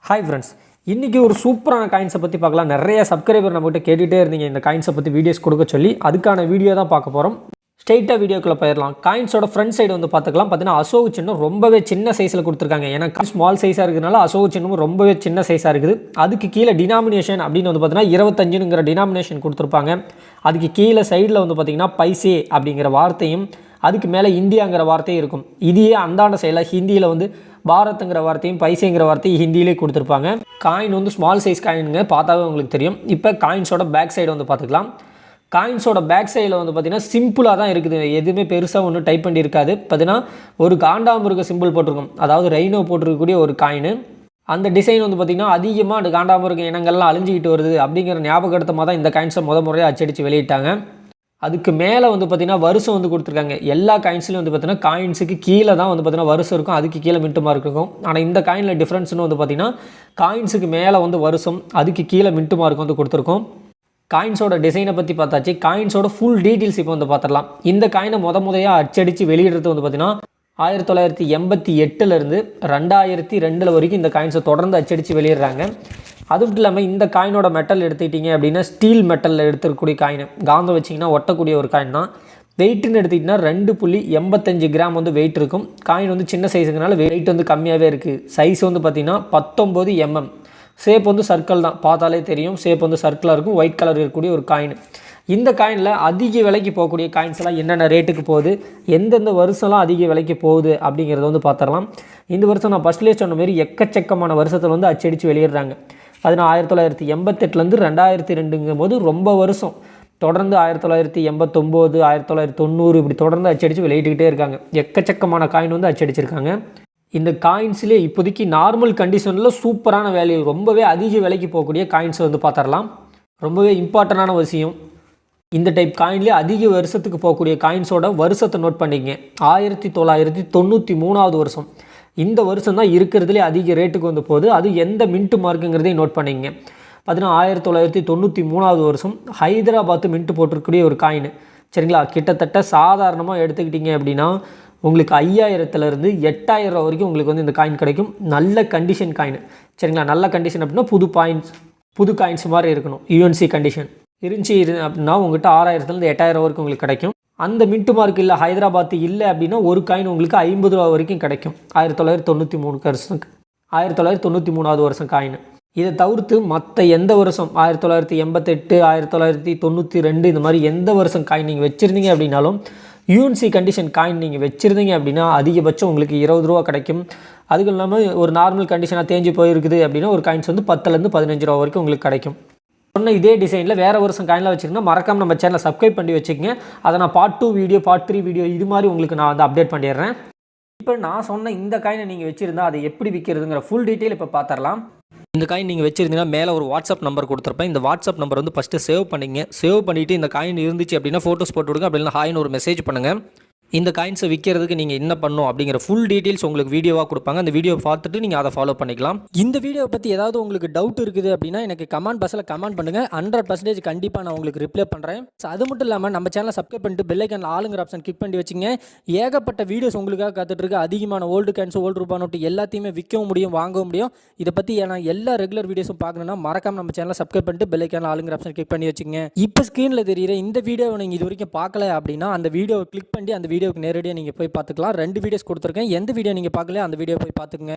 Hi friends, இன்றைக்கி ஒரு சூப்பரான காயின்ஸை பற்றி பார்க்கலாம். நிறைய சப்ஸ்கிரைபர் நம்மகிட்ட கேட்டுகிட்டே இருந்தீங்க இந்த காயின்ஸை பற்றி வீடியோஸ் கொடுக்க சொல்லி. அதுக்கான வீடியோ தான் பார்க்க போகிறோம். ஸ்ட்ரெயிட்டாக வீடியோக்குள்ளே போயிடலாம். காயின்ஸோட ஃப்ரண்ட் சைடு வந்து பார்த்துக்கலாம். பார்த்தீங்கன்னா அசோக சின்னம் ரொம்பவே சின்ன சைஸில் கொடுத்துருக்காங்க. ஏன்னா ஸ்மால் சைஸாக இருக்கிறதுனால அசோக சின்னமும் ரொம்பவே சின்ன சைஸாக இருக்குது. அதுக்கு கீழே டினாமினேஷன் அப்படின்னு வந்து பார்த்தீங்கன்னா 25ங்கிற டினாமினேஷன் கொடுத்துருப்பாங்க. அதுக்கு கீழே சைடில் வந்து பார்த்திங்கன்னா பைசே அப்படிங்கிற வார்த்தையும் அதுக்கு மேலே இந்தியாங்கிற வார்த்தையும் இருக்கும். இதையே அந்தாண்ட சைடில் ஹிந்தியில் வந்து பாரத்துங்கிற வார்த்தையும் பைசேங்கிற வார்த்தையும் ஹிந்தியிலே கொடுத்துருப்பாங்க. காயின் வந்து ஸ்மால் சைஸ் காயினுங்க, பார்த்தாவே உங்களுக்கு தெரியும். இப்போ காயின்ஸோட பேக் சைடு வந்து பார்த்துக்கலாம். காயின்ஸோட பேக் சைடில் வந்து பார்த்திங்கன்னா சிம்பிளாக தான் இருக்குது. எதுவுமே பெருசாக ஒன்றும் டைப் பண்ணி இருக்காது. பார்த்தீங்கன்னா ஒரு காண்டாமிருக சிம்பிள் போட்டிருக்கும், அதாவது ரெயினோ போட்டிருக்கக்கூடிய ஒரு காயின். அந்த டிசைன் வந்து பார்த்திங்கன்னா அதிகமாக அந்த காண்டாமிருக இனங்கள்லாம் அழிஞ்சிக்கிட்டு வருது அப்படிங்கிற ஞாபகத்தமாக தான் இந்த காயின்ஸை முறையாக அச்சடித்து வெளியிட்டாங்க. அதுக்கு மேலே வந்து பார்த்திங்கன்னா வருஷம் வந்து கொடுத்துருக்காங்க. எல்லா காயின்ஸ்லையும் வந்து பார்த்திங்கன்னா காயின்ஸுக்கு கீழே தான் வந்து பார்த்திங்கன்னா வருஷம் இருக்கும், அதுக்கு கீழே மின்ட்டு மார்க் இருக்கும். ஆனால் இந்த காயினில் டிஃப்ரென்ஸ்னு வந்து பார்த்திங்கன்னா காயின்ஸுக்கு மேலே வந்து வருஷம், அதுக்கு கீழே மின்ட்டு மார்க் வந்து கொடுத்துருக்கோம். காயின்ஸோட டிசைனை பற்றி பார்த்தாச்சு. காயின்ஸோட ஃபுல் டீட்டெயில்ஸ் இப்போ வந்து பார்த்துடலாம். இந்த காயினை முறையாக அச்சடித்து வெளியிடுறது வந்து பார்த்திங்கன்னா 1988 2002 வரைக்கும் இந்த காயின்ஸை தொடர்ந்து அச்சடித்து வெளியிடுறாங்க. அது மட்டும் இல்லாமல் இந்த காயினோட மெட்டல் எடுத்துக்கிட்டிங்க அப்படின்னா ஸ்டீல் மெட்டலில் எடுத்துக்கூடிய காயின், காந்தம் வச்சிங்கன்னா ஒட்டக்கூடிய ஒரு காயின் தான். வெயிட்டுன்னு எடுத்துக்கிட்டிங்கன்னா 2.85 கிராம் வந்து வெயிட் இருக்கும். காயின் வந்து சின்ன சைஸுங்கனால வெயிட் வந்து கம்மியாகவே இருக்குது. சைஸ் வந்து பார்த்திங்கன்னா 19 mm. ஷேப் வந்து சர்க்கிள் தான், பார்த்தாலே தெரியும். ஷேப் வந்து சர்க்கிளாக இருக்கும், ஒயிட் கலர் இருக்கக்கூடிய ஒரு காயின். இந்த காயினில் அதிக விலைக்கு போகக்கூடிய காயின்ஸ்லாம் என்னென்ன ரேட்டுக்கு போகுது, எந்தெந்த வருஷம்லாம் அதிக விலைக்கு போகுது அப்படிங்கிறத வந்து பார்த்துடலாம். இந்த வருஷம் நான் ஃபஸ்ட்லேயே சொன்ன மாரி எக்கச்சக்கமான வருஷத்தில் வந்து அச்சடித்து வெளியிடுறாங்க. அது 1988 2002 போது ரொம்ப வருஷம் தொடர்ந்து 1989 1990 இப்படி தொடர்ந்து அச்சடித்து வெளியிட்டுக்கிட்டே இருக்காங்க. எக்கச்சக்கமான காயின் வந்து அச்சடிச்சிருக்காங்க. இந்த காயின்ஸ்லேயே இப்போதைக்கு நார்மல் கண்டிஷனில் சூப்பரான வேல்யூ, ரொம்பவே அதிக விலைக்கு போகக்கூடிய காயின்ஸை வந்து பார்த்துடலாம். ரொம்பவே இம்பார்ட்டண்டான விஷயம், இந்த டைப் காயின்லேயே அதிக வருஷத்துக்கு போகக்கூடிய காயின்ஸோட வருஷத்தை நோட் பண்ணிக்கங்க. 1993 வருஷம். இந்த வருஷம் தான் இருக்கிறதுலே அதிக ரேட்டுக்கு வந்து போகுது. அது எந்த மின்ட்டு மார்க்குங்கிறதையும் நோட் பண்ணிங்க. பார்த்தீங்கன்னா 1993 வருஷம் ஹைதராபாத்து மின்ட்டு போட்டிருக்கக்கூடிய ஒரு காயின். சரிங்களா, கிட்டத்தட்ட சாதாரணமாக எடுத்துக்கிட்டிங்க அப்படின்னா உங்களுக்கு 5000 8000 வரைக்கும் உங்களுக்கு வந்து இந்த காயின் கிடைக்கும். நல்ல கண்டிஷன் காயின். சரிங்களா, நல்ல கண்டிஷன் அப்படின்னா புது காயின்ஸ் மாதிரி இருக்கணும். யூஎன்சி கண்டிஷன் இருந்துச்சு அப்படின்னா உங்கள்கிட்ட 6000 8000 வரைக்கும் உங்களுக்கு கிடைக்கும். அந்த மின்ட்டு மார்க் இல்லை, ஹைதராபாத்து இல்லை அப்படின்னா ஒரு காயின் உங்களுக்கு 50 ரூபா வரைக்கும் கிடைக்கும். 1993 வருஷம் காயின். இதை தவிர்த்து மற்ற எந்த வருஷம் 1988 1992 இந்த மாதிரி எந்த வருஷம் காயின் நீங்கள் வச்சுருந்தீங்க அப்படின்னாலும் யூஎன்சி கண்டிஷன் காயின் நீங்கள் வச்சுருந்தீங்க அப்படின்னா அதிகபட்சம் உங்களுக்கு 20 ரூபா கிடைக்கும். அதுக்கு இல்லாமல் ஒரு நார்மல் கண்டிஷனாக தேஞ்சு போயிருக்குது அப்படின்னா ஒரு காயின்ஸ் வந்து 10 15 ரூபா வரைக்கும் உங்களுக்கு கிடைக்கும். சொன்ன இதே டிசைனில் வேறு வருஷம் காயினில் வச்சுருந்தா மறக்காமல் நம்ம சேனலை சப்ஸ்கிரைப் பண்ணி வச்சுக்கோங்க. அதை நான் பார்ட் 2 வீடியோ பார்ட் 3 வீடியோ இது மாதிரி உங்களுக்கு நான் வந்து அப்டேட் பண்ணிடுறேன். இப்போ நான் சொன்ன இந்த காயினை நீங்கள் வச்சுருந்தா அதை எப்படி விற்கிறதுங்கிற ஃபுல் டீட்டெயில் இப்போ பார்த்துடலாம். இந்த காயின் நீங்கள் வச்சுருந்தீங்கன்னா மேலே ஒரு வாட்ஸ்அப் நம்பர் கொடுத்துருப்பேன். இந்த வாட்ஸ்அப் நம்பர் வந்து ஃபஸ்ட்டு சேவ் பண்ணிங்க. சேவ் பண்ணிவிட்டு இந்த காயின் இருந்துச்சு அப்படின்னா ஃபோட்டோஸ் போட்டு விடுங்க. அப்படின்னா ஹாய்னு ஒரு மெசேஜ் பண்ணுங்கள். இந்த காயின்ஸை விற்கிறதுக்கு நீங்கள் என்ன பண்ணணும் அப்படிங்கிற ஃபுல் டீட்டெயில்ஸ் உங்களுக்கு வீடியோவாக கொடுப்பாங்க. அந்த வீடியோ பார்த்துட்டு நீங்கள் அதை ஃபாலோ பண்ணிக்கலாம். இந்த வீடியோ பற்றி ஏதாவது உங்களுக்கு டவுட் இருக்குது அப்படின்னா எனக்கு கமெண்ட் பாக்ஸில் கமெண்ட் பண்ணுங்கள். 100% கண்டிப்பாக நான் உங்களுக்கு ரிப்ளை பண்ணுறேன். அது மட்டும் இல்லாமல் நம்ம சேனலை சப்ஸ்கிரைப் பண்ணிட்டு பெல் ஐக்கானில் ஆளுங்கிற ஆப்ஷன் கிளிக் பண்ணி வச்சுங்க. ஏகப்பட்ட வீடியோஸ் உங்களுக்காக காத்துட்ருக்கு. அதிகமான ஓல்டு காயின்ஸ் ஓல்டு ரூபா நோட்டு எல்லாத்தையுமே விற்கவும் முடியும், வாங்கவும் முடியும். இதை பற்றி நான் எல்லா ரெகுலர் வீடியோஸும் பார்க்கணுன்னா மறக்காம நம்ம சேனலை சப்ஸ்கிரைப் பண்ணிட்டு பெல் ஐக்கானில் ஆளுங்கிற ஆப்ஷன் கிளிக் பண்ணி வச்சுங்க. இப்போ ஸ்க்ரீனில் தெரியுற இந்த வீடியோவை நீங்கள் இது வரைக்கும் பார்க்கல அப்படின்னா அந்த வீடியோவை கிளிக் பண்ணி அந்த வீடியோவுக்கு நேரடியாக நீங்கள் போய் பார்த்துக்கலாம். 2 வீடியோஸ் கொடுத்துருக்கேன். எந்த வீடியோ நீங்கள் பார்க்கல அந்த வீடியோ போய் பார்த்துக்குங்க.